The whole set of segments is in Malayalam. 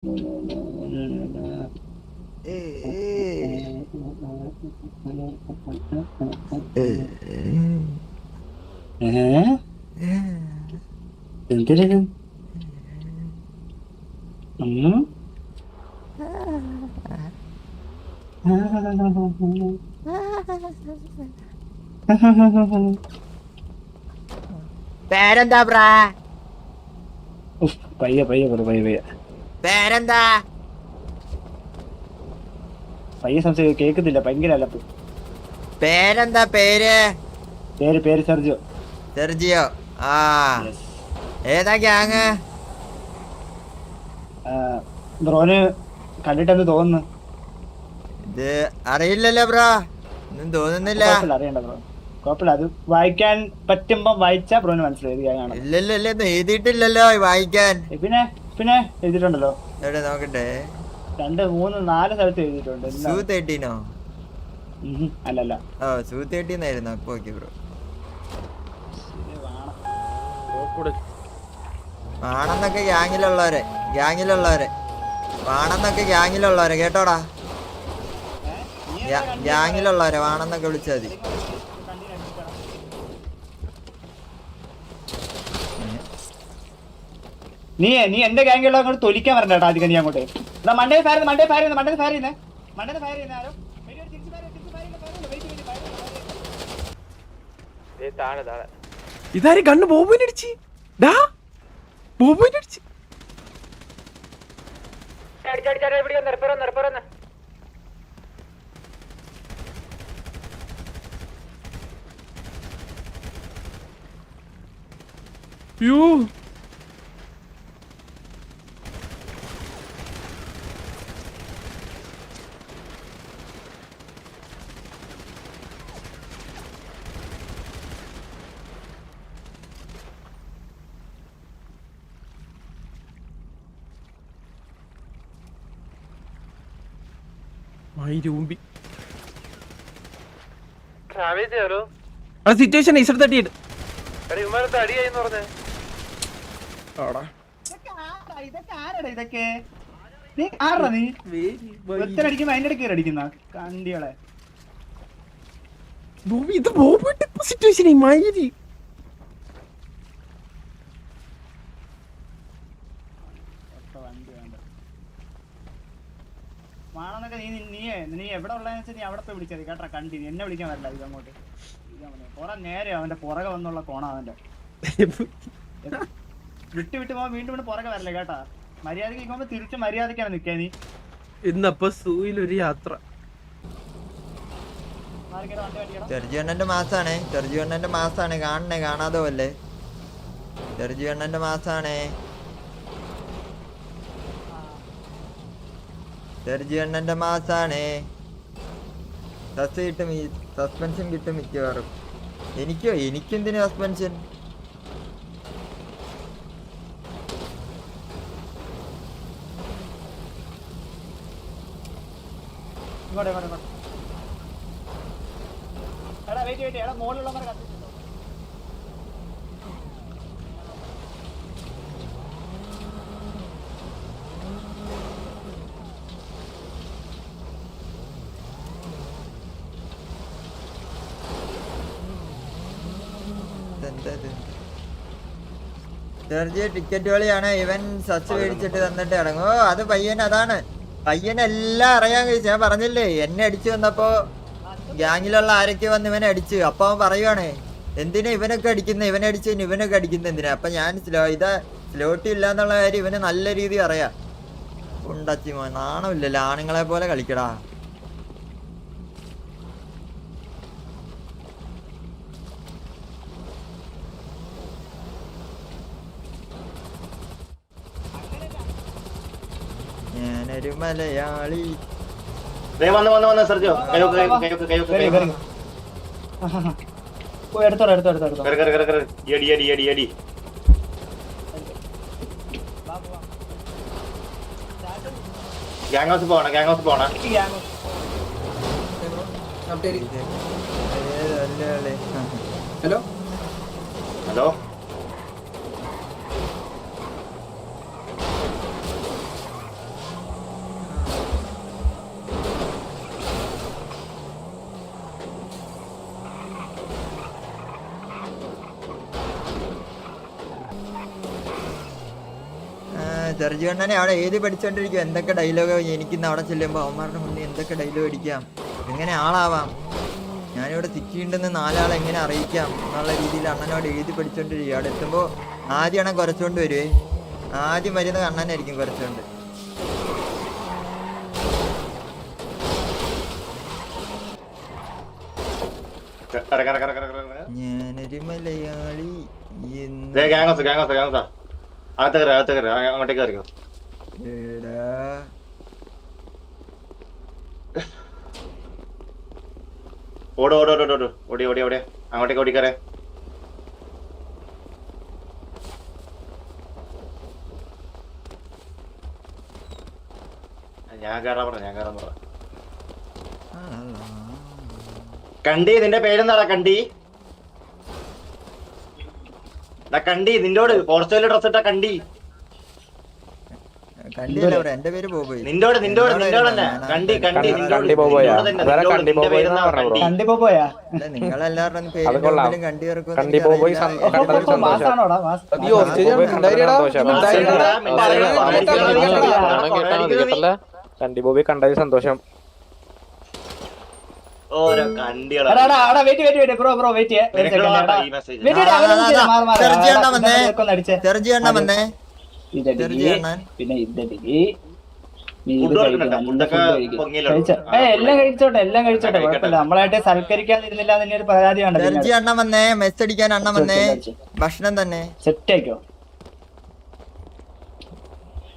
എന്തിനു പേരെന്താ ബ്രാ? പയ്യ പയ്യ പയ്യ പേരെന്താ? പയ്യ സംശയം കേക്കുന്നില്ല, ഭയങ്കര അലപ്പ്. പേരെന്താ പേര്? പേര് സെർജിയോ. സെർജിയോ. ആ, ഏതാ ഗ്യാങ്? ബ്രോന് കണ്ടിട്ടെന്ന് തോന്നുന്നു. ഇത് അറിയില്ലല്ലോ ബ്രോ, ഒന്നും തോന്നുന്നില്ല. അറിയണ്ട ബ്രോ, കുഴപ്പമില്ല. അത് വായിക്കാൻ പറ്റുമ്പോ വായിച്ചാ ബ്രോന് മനസ്സിലായത്. ഇല്ലല്ലോ, എഴുതിയിട്ടില്ലല്ലോ വായിക്കാൻ. പിന്നെ പിന്നെ എഴുതിയിട്ടുണ്ടല്ലോ. എവിടെ നോക്കട്ടെ. 2, 3, 4 സ്ഥലത്ത് എഴുതിയിട്ടുണ്ട്. സൂ 13ഓ? അല്ലല്ല. ഓ, സൂ 13 ആയിരുന്നു. അപ്പൊ ഓക്കെ ബ്രോ. വാണെന്നൊക്കെ ഗ്യാങ്ങിലുള്ളവരെ വാണെന്നൊക്കെ ഗ്യാങ്ങിലുള്ളവരെ കേട്ടോടാ. ഗ്യാങ്ങിലുള്ളവരെ വാണെന്നൊക്കെ വിളിച്ചാൽ മതി. നീ എന്റെ ഗ്യാങ്ങിലുള്ള അങ്ങോട്ട് തൊലിക്കാൻ പറഞ്ഞേട്ടാ. അധികം നീ അങ്ങോട്ട് മണ്ടേ ഫയർ ആരോ. ഇതാരും കണ്ണ് ബോബുവിനടിച്ച് യോ. സിറ്റുവേഷൻ ഈശ്വര തട്ടിയിട്ട് ഇതൊക്കെ നീ ആരാ? നീ ഒറ്റടിക്കുമ്പോ അതിന്റെ ഇടയ്ക്ക് അടിക്കുന്ന കണ്ടികളെ. ഇത് ബോബിന്റെ സിറ്റുവേഷൻ മയിരി. വാണെന്നൊക്കെ നീ എവിടെ ഉള്ളതെന്ന് വെച്ചാൽ നീ അവിടെ പോയി വിളിച്ചത് കേട്ടാ. കണ്ടി എന്നെ വിളിക്കാൻ വരില്ല. ഇത് അങ്ങോട്ട് കുറെ നേരെ അവന്റെ പുറകെ വന്നുള്ള കോണ അവന്റെ. വിട്ട് പോകുമ്പോ വീണ്ടും പുറകെ വരല്ലേ കേട്ടാ. മര്യാദക്ക് നിൽക്കുമ്പോ തിരിച്ച് മര്യാദക്കാണ് നിക്കാ നീ. ഇന്നപ്പോ സൂയിലൊരു യാത്ര. ചെറുജിയണ്ണന്റെ മാസാണ്. കാണാതെ പോലെ ചെറുജിയണ്ണന്റെ മാസാണ്. സസ്പെൻഷൻ കിട്ടും മിക്കവാറും. എനിക്കെന്തിനു സസ്പെൻഷൻ? ചെറിയ ടിക്കറ്റ് കളിയാണ്. ഇവൻ സച്ച് മേടിച്ചിട്ട് തന്നിട്ട് ഇറങ്ങും. ഓ, അത് അതാണ് പയ്യനെല്ലാം അറിയാൻ കഴിച്ചു. ഞാൻ പറഞ്ഞില്ലേ, എന്നെ അടിച്ചു വന്നപ്പോ ഗ്യാങ്ങിലുള്ള ആരൊക്കെ വന്ന് ഇവനെ അടിച്ചു. അപ്പൊ അവൻ പറയുവാണ്, എന്തിനാ ഇവനൊക്കെ അടിക്കുന്നത്, ഇവനൊക്കെ അടിക്കുന്നത് എന്തിനാ? അപ്പൊ ഞാൻ സ്ലോട്ടി ഇല്ല എന്നുള്ള കാര്യം ഇവന് നല്ല രീതി അറിയാം. ഉണ്ടച്ചിമോ, നാണമില്ലല്ലോ, ആണുങ്ങളെ പോലെ കളിക്കടാ. ഞാനൊരു മലയാളി. ഗ്യാങ് ഹൗസ് പോണ. ഹലോ ഹലോ, സെർജി അണ്ണനെ അവിടെ എഴുതി പഠിച്ചോണ്ടിരിക്കും എന്തൊക്കെ ഡയലോഗ് എനിക്കിന്ന് അവിടെ ചെല്ലുമ്പോൾ അവന്മാരുടെ മുന്നിൽ എന്തൊക്കെ ഡയലോഗ് അടിക്കാം, എങ്ങനെ ആളാവാം, ഞാനിവിടെ സിറ്റിയുണ്ടെന്ന് 4 ആളെ എങ്ങനെ അറിയിക്കാം എന്നുള്ള രീതിയിൽ അണ്ണനോട് എഴുതി പഠിച്ചോണ്ടിരിക്കും. അവിടെ എത്തുമ്പോൾ ആദ്യം അണ്ണൻ കുറച്ചുകൊണ്ട് വരുവേ, ആദ്യം വരുന്നത് അണ്ണനായിരിക്കും കുറച്ചുകൊണ്ട്. ഞാനൊരു മലയാളി അങ്ങോട്ടേക്ക് കയറിക്കോ. ഓട് ഓട് ഓട് ഓട് ഓടി ഓടി ഓടിയ അങ്ങോട്ടേക്ക് ഓടിക്കറേ. ഞാൻ കയറാൻ പറ. കണ്ടി നിന്റെ പേരെന്താടാ? കണ്ടി കണ്ടി നിന്നോട് പോർച്ചുഗൽ ഡ്രസ് ഇട്ട കണ്ടി. കണ്ടില്ല ബ്രോ, എന്റെ പേര് ബോബോയ്. നിന്നോട് തന്നെ കണ്ടി കണ്ടി പോയാ നിങ്ങളെല്ലാവരുടെയും പേരും കണ്ടി കണ്ടി ബോബി കണ്ടത് സന്തോഷം. ഓരോ കണ്ടികളാ. പിന്നെ എല്ലാം കഴിച്ചോട്ടെ കുഴപ്പമില്ല. നമ്മളായിട്ട് സൽക്കരിക്കാതിരുന്നില്ല എന്നൊരു പരാതി വേണ്ട. അണ്ണൻ വന്നേ, മെസ് അടിക്കാൻ അണ്ണൻ വന്നേ, ഭക്ഷണം തന്നെ സെറ്റ് ആയിക്കോ.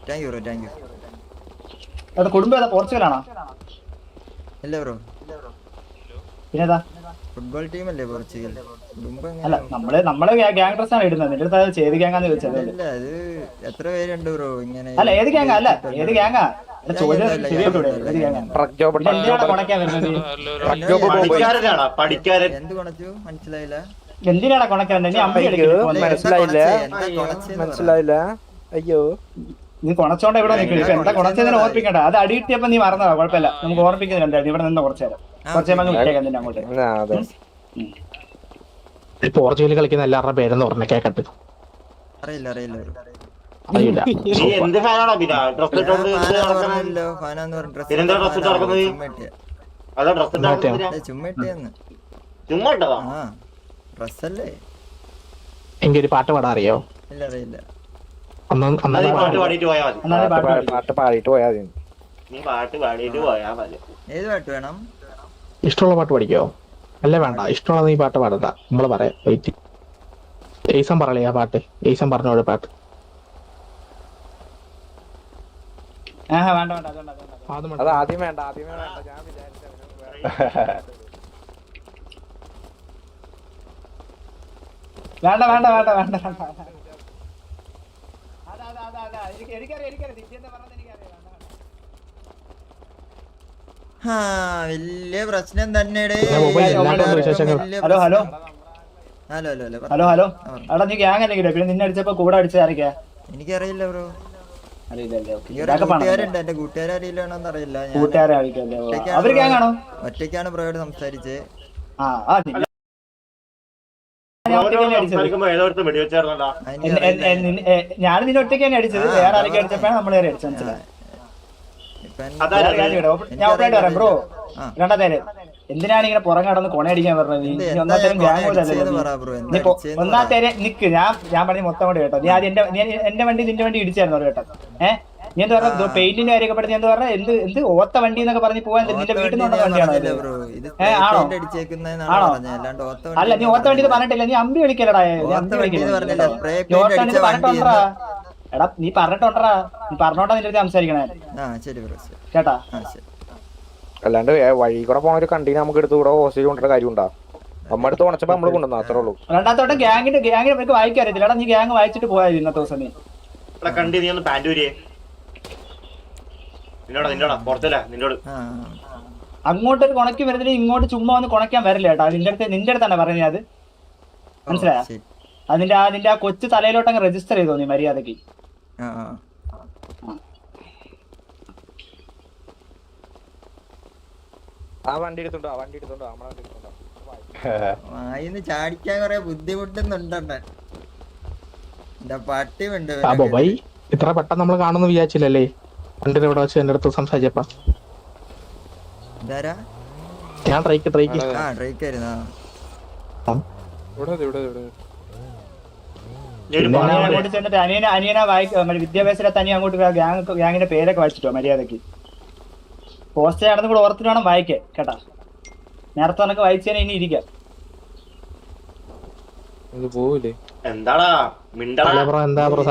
Thank you bro, thank you. അത് കുടുംബം ഏതാ? പോർച്ചുഗലാണോ? ഇല്ല ബ്രോ, പിന്നെതാ ഫുട്ബോൾ ടീം അല്ലേ പോർച്ചുഗൽ. അല്ല നമ്മള് ഗ്യാങ് ഡ്രസ് ആണ് ഇടുന്നത്. നിന്റെ അടുത്ത് ഏത് ഗ്യാങ്ങാന്ന് ചോദിച്ചത്? ഇല്ല, അത് എത്ര പേരുണ്ട് ബ്രോ ഇങ്ങനെ? അല്ല ഏത് ഗ്യാങ്ങാ? അല്ല ഏത് ഗ്യാങ്ങാ? എന്ത് കൊണച്ചു മനസ്സിലായില്ല. എന്തിനാണ് കൊണക്കാൻ? മനസ്സിലായില്ല. അയ്യോ നീ കൊണച്ചോണ്ട് ഇവിടെ നിൽക്കും. ഇപ്പൊ എന്താ കൊണച്ചതിനെ ഓർപ്പിക്കണ്ട. അത് അടി കിട്ടിയപ്പോ നീ മറന്നതാ, കുഴപ്പമില്ല. നമുക്ക് ഓർപ്പിക്കുന്നില്ല എന്തായാലും. ഇവിടെ നിന്ന് കുറച്ചു നേരം വിട്ടേക്കാം നിന്നെ അങ്ങോട്ട്. പോർച്ചുഗൽ കളിക്കുന്ന എല്ലാവരുടെ പേരെന്ന് പറഞ്ഞ കേക്കട്ടെ. അറിയില്ല അറിയില്ല അറിയില്ല. ഡ്രസ്സല്ലേ. എനിക്കൊരു പാട്ട് പാടാൻ അറിയോ? ഇല്ല അറിയില്ല. പാട്ട് പാടിയിട്ട് പോയാ മതി. ഏത് പാട്ട് വേണം? ഇഷ്ടമുള്ള പാട്ട് പഠിക്കോ? അല്ല വേണ്ട, ഇഷ്ടമുള്ള നീ പാട്ട് പാടണ്ട, നമ്മള് പറയാം. വെയിറ്റ്, ഏസം പറയലേ ആ പാട്ട്. ഏസം പറഞ്ഞോളൂ പാട്ട്. അത് ആദ്യം വേണ്ട. ഞാൻ വിചാരിച്ചു വലിയ പ്രശ്നം തന്നെ. Hello hello hello hello hello hello എടാ, നീ ഗ്യാങ് അല്ലെങ്കിലോ? പിന്നെ നിന്നെ അടിച്ചപ്പോ കൂടെ അടിച്ചതാരൊക്കെയാ? എനിക്കറിയില്ല ബ്രോ. അറിയില്ലല്ലേ? കൂട്ടുകാരുണ്ട്, എന്റെ കൂട്ടുകാരെ അറിയില്ലെന്നൊന്നും അറിയില്ല. കൂട്ടുകാരെ അവര് ഗ്യാങ് ആണോ? ഒറ്റയ്ക്കാണ് ബ്രോയോട് സംസാരിച്ചത്. ഞാൻ നിന്നെ ഒറ്റയ്ക്ക് തന്നെ അടിച്ചത്. വേറെ ആരൊക്കെ അടിച്ചപ്പോഴാണ് നമ്മളെ അടിച്ചത്. മനസ്സിലായി? ഞാൻ ഓപ്പറേറ്റ് പറയാം ബ്രോ. രണ്ടാത്തേര് എന്തിനാണ് ഇങ്ങനെ പുറം കടന്ന് കൊണയടിക്കാൻ പറഞ്ഞത്? നീ ഒന്നാത്തേരും ഗ്യാങ് പോലെ ഒന്നാത്തേരെ നിക്ക്. ഞാൻ പറഞ്ഞ മൊത്തം കൂടെ കേട്ടോ. നീ ആദ്യം എന്റെ വണ്ടി നിന്റെ വണ്ടി ഇടിച്ചായിരുന്നു കേട്ടോ. നീ എന്താ പറഞ്ഞ പെയിന്റിന്റെ കാര്യമൊക്കെ പറഞ്ഞ എന്താ പറഞ്ഞ എന്ത് ഓത്ത വണ്ടി എന്നൊക്കെ പറഞ്ഞ് പോവാൻ നിന്റെ വീട്ടിൽ നിന്ന് വണ്ടിയാണോ? ആണോ? അല്ല, നീ ഓത്ത വണ്ടി പറഞ്ഞിട്ടില്ല. നീ അമ്പി വിളിക്കലടാ. എടാ നീ പറഞ്ഞിട്ടുണ്ടാ. നീ പറഞ്ഞോണ്ടാ നിന്റെ അടുത്ത് സംസാരിക്കണേ കേട്ടാ. അല്ലാണ്ട് വഴി കൂടെ പോണ ഒരു കണ്ടീനെ നമുക്ക് എടുത്ത് കൂടെ ഹോസ്റ്റേജ് കൊണ്ടിട്ട് കാര്യം ഉണ്ടാ. നമ്മ അടുത്ത് ഉണച്ചപ്പോ നമ്മള് കൊണ്ടുവന്നു, അത്രേ ഉള്ളൂ. രണ്ടാമത്തോട്ടം ഗ്യാങ്ങിന്റെ എനിക്ക് വായിക്കാൻ അറിയത്തില്ല. എടാ നീ ഗ്യാങ് വായിച്ചിട്ട് പോയാൽ ഇന്നത്തെ ദിവസം നീ കണ്ടി. നീ ഒന്ന് പാൻറ്റൂരിയെ നിന്നോട് അങ്ങോട്ടൊരു കൊണക്കി വരുന്നതിന് ഇങ്ങോട്ട് ചുമ്മാ ഒന്ന് കൊണക്കാൻ വരില്ല കേട്ടോ. നിന്റെ അടുത്താണ് പറഞ്ഞത്. അത് മനസ്സിലായോ? നിന്റെ ആ കൊച്ചു തലയിലോട്ട് അങ്ങ് രജിസ്റ്റർ ചെയ്തോ നീ മര്യാദക്ക്. ചാടിക്കാൻ കൊറേ ബുദ്ധിമുട്ടുന്നുണ്ടോ? എന്റെ പട്ടി ഉണ്ട്. ഇത്ര പെട്ടെന്ന് നമ്മൾ കാണുന്നു വിചാരിച്ചില്ലല്ലേ വണ്ടിയുടെ ഇവിടെ വെച്ച് എന്റെ അടുത്ത് സംസാരിച്ചപ്പോ. ഇതാരാ? ഞാൻ ട്രൈക്ക് ആ ഡ്രൈക്കായിരുന്നു. അങ്ങോട്ട് ചെന്നിട്ട് അനിയനെ വിദ്യാഭ്യാസത്തെ അനിയൻ അങ്ങോട്ട് ഗ്യാങ്ങിന്റെ പേരൊക്കെ വായിച്ചിട്ടോ മര്യാദക്ക്. പോസ്റ്റ് നടന്ന് കൂടെ ഓർത്തിട്ട് വേണം വായിക്കാൻ കേട്ടാ. നേരത്തെ കണക്ക് വായിച്ചേനെ ഇനി ഇരിക്കാം. എന്താടാ മിണ്ടടാ എന്താ ബ്രോ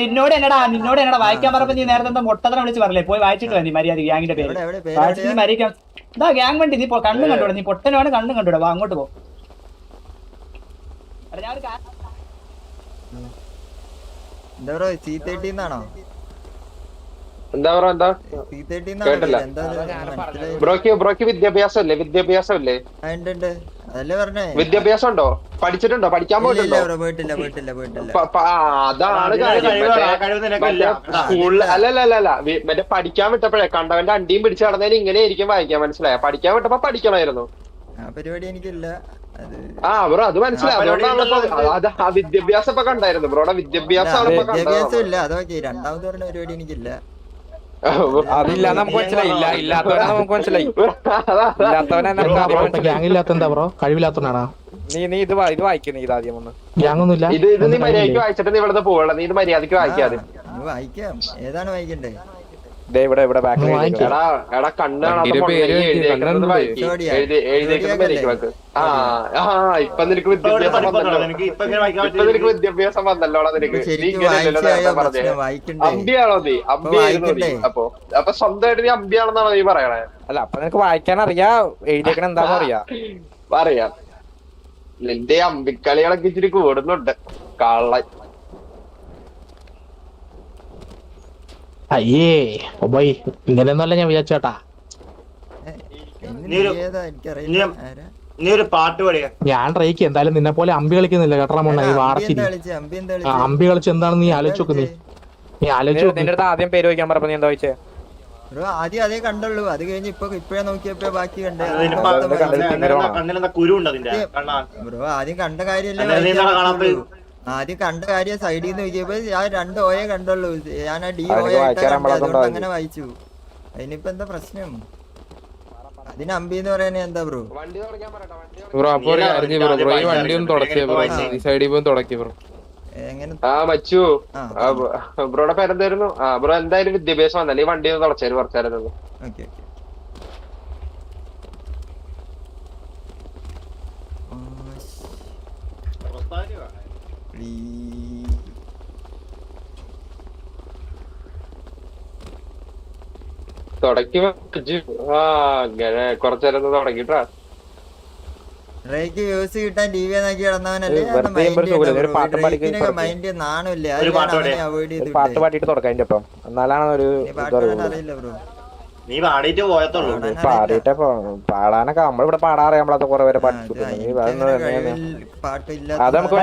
നിന്നോട് എന്നടാ വായിക്കാൻ പറഞ്ഞപ്പോ നീ നേരത്തെ എന്താ മൊട്ടത്തിനെ വിളിച്ച് പറഞ്ഞേ പോയി വായിച്ചിട്ട് വന്നി മര്യാദ ഗ്യാങ്ങിന്റെ പേര് വായിച്ചിട്ട് നീ മരിക്കാം. ഇതാ ഗ്യാങ് വണ്ടി നീ കണ്ണും കണ്ടൂടെ, നീ പൊട്ടനാണ് കണ്ണും കണ്ടൂടെ. വാ അങ്ങോട്ട് പോ. എന്താ ബ്രോ C30 എന്നാണോ? എന്താ ബ്രോ എന്താ കേട്ടില്ല. ബ്രോക്ക് വിദ്യാഭ്യാസമല്ലേ? അതല്ലേ പറഞ്ഞേ. വിദ്യാഭ്യാസം ഉണ്ടോ? പഠിച്ചിട്ടുണ്ടോ? പഠിക്കാൻ പോയിട്ടുണ്ടോ? പോയിട്ടില്ല. അതാണ് സ്കൂളിൽ അല്ലല്ല മറ്റേ പഠിക്കാൻ വിട്ടപ്പോഴേ കണ്ടവന്റെ അണ്ടിയും പിടിച്ച് നടന്നതിന് ഇങ്ങനെ ആയിരിക്കും വായിക്കാൻ. മനസ്സിലായ? പഠിക്കാൻ വിട്ടപ്പോ പഠിക്കണമായിരുന്നു. ആ പരിപാടി എനിക്കില്ല. ബ്രോ അത് മനസ്സിലായി. അതുകൊണ്ടാണ് ആ വിദ്യാഭ്യാസം ഇപ്പൊ കണ്ടായിരുന്നു. ബ്രോയുടെ വിദ്യാഭ്യാസം ഇല്ല. അതൊക്കെ രണ്ടാമത് പറഞ്ഞ പരിപാടി എനിക്കില്ല. അതില്ല നമുക്ക് മനസ്സിലായി. ഇല്ലാത്തവനെ നമുക്ക് മനസ്സിലായി. ഗ്യാങ്ങില്ലാത്ത എന്താ ബ്രോ? കഴിവില്ലാത്തവനാണോ? നീ ഇത് വായിക്കുന്നു. ഇത് ആദ്യം ഒന്ന് ഗ്യാങ്ങൊന്നുമില്ല. ഇത് നീ മര്യാദക്ക് വായിച്ചിട്ട് നീ ഇവിടുന്ന് പോകണം. നീ ഇത് മര്യാദക്ക് വായിക്കാതെ വായിക്കാം. ഏതാണ് വായിക്കണ്ടേ? ഇവിടെ എടാ കണ്ണ് ഇപ്പൊ നിനക്ക് വിദ്യാഭ്യാസം വന്നല്ലോടാ നിനക്ക്. അമ്പിയാണോ നീ? അപ്പൊ സ്വന്തമായിട്ട് നീ അമ്പിയാണെന്നാണോ നീ പറയണേ? അല്ല അപ്പൊ നിനക്ക് വായിക്കാൻ അറിയാ, എഴുതിയേക്കണ എന്താന്ന് പറയാം. നിന്റെ അമ്പിക്കളികളൊക്കെ ഇച്ചിരി കൂടുന്നുണ്ട്. കള്ളൻ. അയ്യേ ബോയ് ഇങ്ങനെയൊന്നുമല്ല ഞാൻ വിചാരിച്ചേട്ടാ. നീ ഒരു പാട്ട് പാടിയ. ഞാൻ ട്രൈക്ക് എന്തായാലും നിന്നെ പോലെ അമ്പി കളിക്കുന്നില്ല കേട്ടോ മോണ്ണ. ഈ വാടച്ചിരി അമ്പി കളിച്ച് എന്താണെന്ന് നീ ആലോചിച്ചു. നീ ആലോചിച്ചു. നിന്റെ അടുത്ത് ആദ്യം പേര് വയ്ക്കാൻ പറഞ്ഞ നീ എന്താ വെച്ചേ? ആദ്യം അതേ കണ്ടുള്ളൂ. അത് കഴിഞ്ഞ് ഇപ്പഴേ നോക്കിയപ്പോ ബാക്കി കണ്ടേ. കണ്ണിലെന്താ കുരു ഉണ്ട് നിന്റെ? ബ്രോ ആദ്യം കണ്ട കാര്യല്ലേ. ആദ്യം കണ്ട കാര്യം സൈഡിൽ നിന്ന് നോക്കിയപ്പോ ഞാൻ 2 ഓയെ കണ്ടുള്ളൂ. ഞാൻ ആ D ഓയ അതുകൊണ്ട് അങ്ങനെ വായിച്ചു. അതിനിപ്പോ എന്താ പ്രശ്നം? അതിന് അമ്പി എന്ന് പറയാൻ എന്താ ബ്രോ? എങ്ങനെ? മച്ചു ബ്രോയുടെ പേരെന്തായിരുന്നു? ബ്രോ എന്തായാലും വിദ്യാഭ്യാസം വന്നല്ലേ? ഈ വണ്ടി ഒന്ന് തുടച്ചാലും കുറച്ചായിരുന്നു. ഓക്കെ തുടക്കി അങ്ങനെ കുറച്ചേരം തുടങ്ങിട്ടാ. ഡ്രൈക്ക് വ്യൂസ് കിട്ടാൻ TV നോക്കി കിടന്നവനല്ലേ? മൈൻഡ് നാണില്ല. അവോയ്ഡ് ചെയ്ത് പാട്ട് പാടിയിട്ട് തുടക്കാം. അതിന്റെ ഒപ്പം എന്നാലാണ് ഒരു അറിയില്ല ബ്രോ. നീ പാടിയിട്ട് പോയത്തുള്ളൂ. പാടിയിട്ട് പാടാനൊക്കെ നമ്മളിവിടെ പാടാറിയാമ്പളത്തെ കുറെ പേരെ പാട്ടിട്ട് അത് നമുക്ക്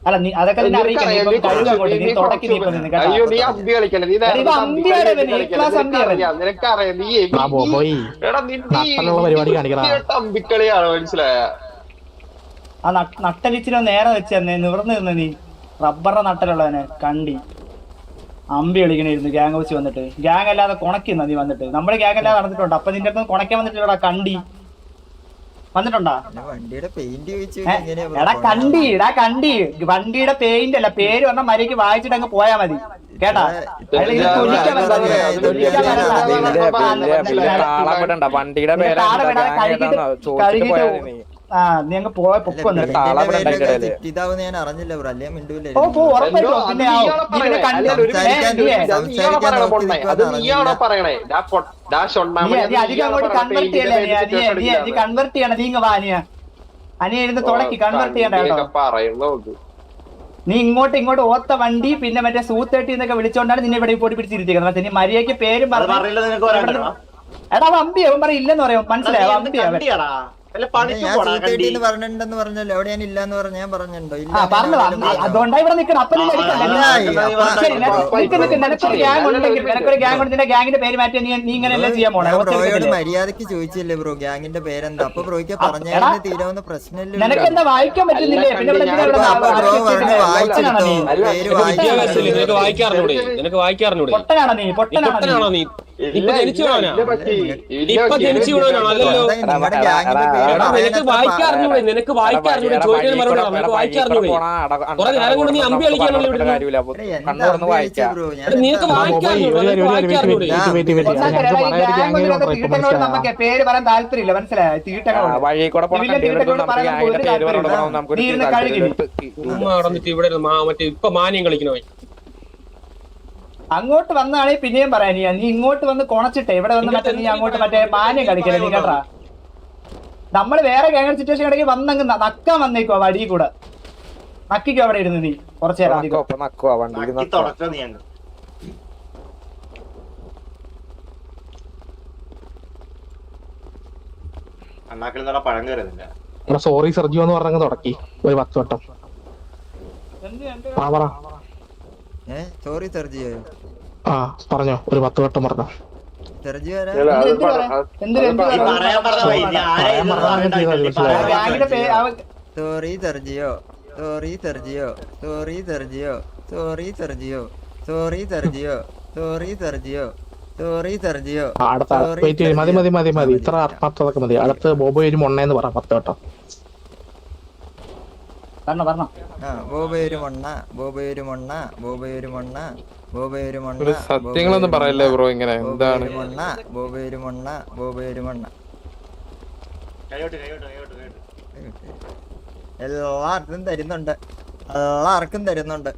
അല്ല നീ അതൊക്കെ അയ്യോ നീ അമ്പി കളിക്കല്ലേ? അമ്പിക്കളിയാണ്. മനസ്സിലായ? ആ നട്ടലിച്ചിരി നേരെ വെച്ച് തന്നെ നിവർന്ന് നിന്ന് നീ റബ്ബറിന്റെ നട്ടലുള്ളവനെ കണ്ടി അമ്പി കളിക്കണിരുന്നു. ഗ്യാങ് വെച്ച് വന്നിട്ട് ഗ്യാങ് അല്ലാതെ കൊണക്കുന്ന നീ വന്നിട്ട്. നമ്മുടെ ഗ്യാങ് അല്ലാതെ നടന്നിട്ടുണ്ട്. അപ്പൊ നിന്റെ അടുത്ത് കൊണക്കാൻ വന്നിട്ടുണ്ടോ? കണ്ടി വന്നിട്ടുണ്ടാ? വണ്ടിയുടെ പെയിന്റ് കണ്ടി വണ്ടിയുടെ പെയിന്റ് അല്ല, പേര് പറഞ്ഞ മര്യാദക്ക് വായിച്ചിട്ട് അങ്ങ് പോയാ മതി കേട്ടാ. വണ്ടിയുടെ നീ അങ്ങ് പോയ പൊക്കൊന്നു. ഇതാവുന്ന ഞാൻ അറിഞ്ഞില്ല ബ്രോ. അല്ലേ മിണ്ടൂല്ലേ? അധികം അങ്ങോട്ട് കൺവെർട്ട് ചെയ്യല്ലേ? നീ കൺവെർട്ട് ചെയ്യണം. നീ ഇങ്ങ് വാ. അനിയ ഇരുന്ന് തുടക്കി കൺവെർട്ട് ചെയ്യണ്ട കേട്ടോ. നീ ഇങ്ങോട്ട് ഓത്ത വണ്ടി പിന്നെ മറ്റേ C30 എന്നൊക്കെ വിളിച്ചോണ്ടാണ് നിന്നെ ഇവിടെ പോയി പിടിച്ചിരിക്കുന്നത്. നീ മര്യാദയ്ക്ക് പേരും പറഞ്ഞു. എടാ അമ്പി അവൻ പറ ഇല്ലെന്ന് പറയാം. മനസ്സിലായോ? അമ്പി അവൻ വല്ല പണിക്ക് ഞാൻ പോടാ കണ്ടി. സൂത്തേട്ടിന്ന് പറഞ്ഞിട്ടുണ്ടെന്ന് പറഞ്ഞല്ലോ, എവിടെ ഞാൻ ഇല്ലാന്ന് പറഞ്ഞ ഞാൻ പറഞ്ഞിട്ടുണ്ടോ? ഇല്ല ആ പറഞ്ഞു അതുകൊണ്ടാ ഇവിടെ നിൽക്കണം. അപ്പൊ നീ അടിക്കണ്ട. നിനക്കൊരു ഗ്യാങ് ഉണ്ടെങ്കിൽ നിനക്കൊരു ഗ്യാങ് ഉണ്ട്, നിന്റെ ഗ്യാങ്ങിന്റെ പേര് മാറ്റി നീ ഇങ്ങനെയല്ലേ ചെയ്യാൻ പോണേ? ബ്രോയോട് മര്യാദക്ക് ചോദിച്ചില്ലേ ബ്രോ ഗ്യാങ്ങിന്റെ പേരെന്താ? അപ്പൊ ബ്രോയ്ക്ക് പറഞ്ഞാൽ തീരാവുന്ന പ്രശ്നമില്ല. നിനക്ക് എന്താ വായിക്കാൻ പറ്റുന്നില്ലേ? പിന്നെ ഇവിടെ എന്തിനാ ഇവിടെ ബ്രോ പറഞ്ഞു വായിച്ചിട്ടോ, പേര് നിനക്ക് വായിക്കാറിനൂടെ? നിനക്ക് വായിക്കാറിനൂടെ? പൊട്ടനാണോ നീ? പൊട്ടനാണോ നീ? ഇപ്പൊ ജനിച്ചു വീണവനാ? ഇപ്പൊ ജനിച്ചു വീണവനാണോ? അല്ലല്ലോ. നിങ്ങളുടെ ഗ്യാങ്ങിന്റെ പേര് നിനക്ക് വായിക്കാറിനൂടെ? നിനക്ക് വായിക്കാറിനൂടെ? ചോദിക്കാൻ മറുപടി പറ. നിനക്ക് വായിക്കാറിനൂടെ? കുറെ നേരം കൊണ്ട് നീ അമ്പി കളിക്കാണല്ലോ ഇവിടെ. നിനക്ക് വായിക്കാറിനൂടെ? നിനക്ക് വായിക്കാറിനൂടെ? തീട്ടങ്ങളോട് നമുക്ക് പേര് പറയാൻ താല്പര്യമില്ല, മനസ്സിലായോ? തീട്ടങ്ങളോട് നടന്നിട്ട് ഇവിടെ മറ്റേ ഇപ്പൊ മാനിയം കളിക്കണോ? അങ്ങോട്ട് വന്നാണെങ്കിൽ പിന്നെയും പറയാ. നീ ഇങ്ങോട്ട് വന്ന് കൊണച്ചിട്ടേ ഇവിടെ വന്ന് മറ്റേ നീ അങ്ങോട്ട് മറ്റേ മാന്യം കളിക്കല്ലേ നീ കേട്ടാ. നമ്മള് വേറെ ഗ്യാങ് സിറ്റുവേഷൻ ഇടയ്ക്ക് വന്നങ്ങ് നക്കാൻ വന്നേക്കോ വടി കൂടെ. നക്കിക്കോ അവിടെ ഇരുന്ന് നീ കുറച്ചു നേരം. തുടക്കം നീ അങ്ങ് അണ്ണാക്കിൽ നിന്നുള്ള പഴം കയറുന്നില്ല. സോറി സർജിയോ എന്ന് പറഞ്ഞങ്ങ് തുടക്കി ഒരു 10 വട്ടം. പറ സോറി സെർജിയോ. ആ പറഞ്ഞോ, ഒരു 10 വട്ടം പറഞ്ഞോ. സെർജിയോ പറയാൻ പറഞ്ഞ വഴി നീ ഗ്യാങ്ങിന്റെ പേര് sorry Sergio, sorry Sergio, sorry Sergio, sorry Sergio, sorry Sergio, sorry Sergio, sorry Sergio. അടുത്ത മതി ഇത്ര ആത്മാർത്ഥതൊക്കെ മതി. അടുത്ത് ബോബോ ഒരു മൊണ്ണേന്ന് പറ 10 വട്ടം. ബോബയൊരു മണ്ണ, ബോബയൊരു മണ്ണ, ബോബയൊരു മണ്ണ, ബോബയൊരു മണ്ണ. സത്യങ്ങളൊന്നും പറയല്ലേ ബ്രോ. ഇങ്ങനെ എന്താണ് മണ്ണ, ബോബയൊരു മണ്ണ, ബോബയൊരു മണ്ണ. എല്ലാവർക്കും തരുന്നുണ്ട്, എല്ലാവർക്കും തരുന്നുണ്ട്.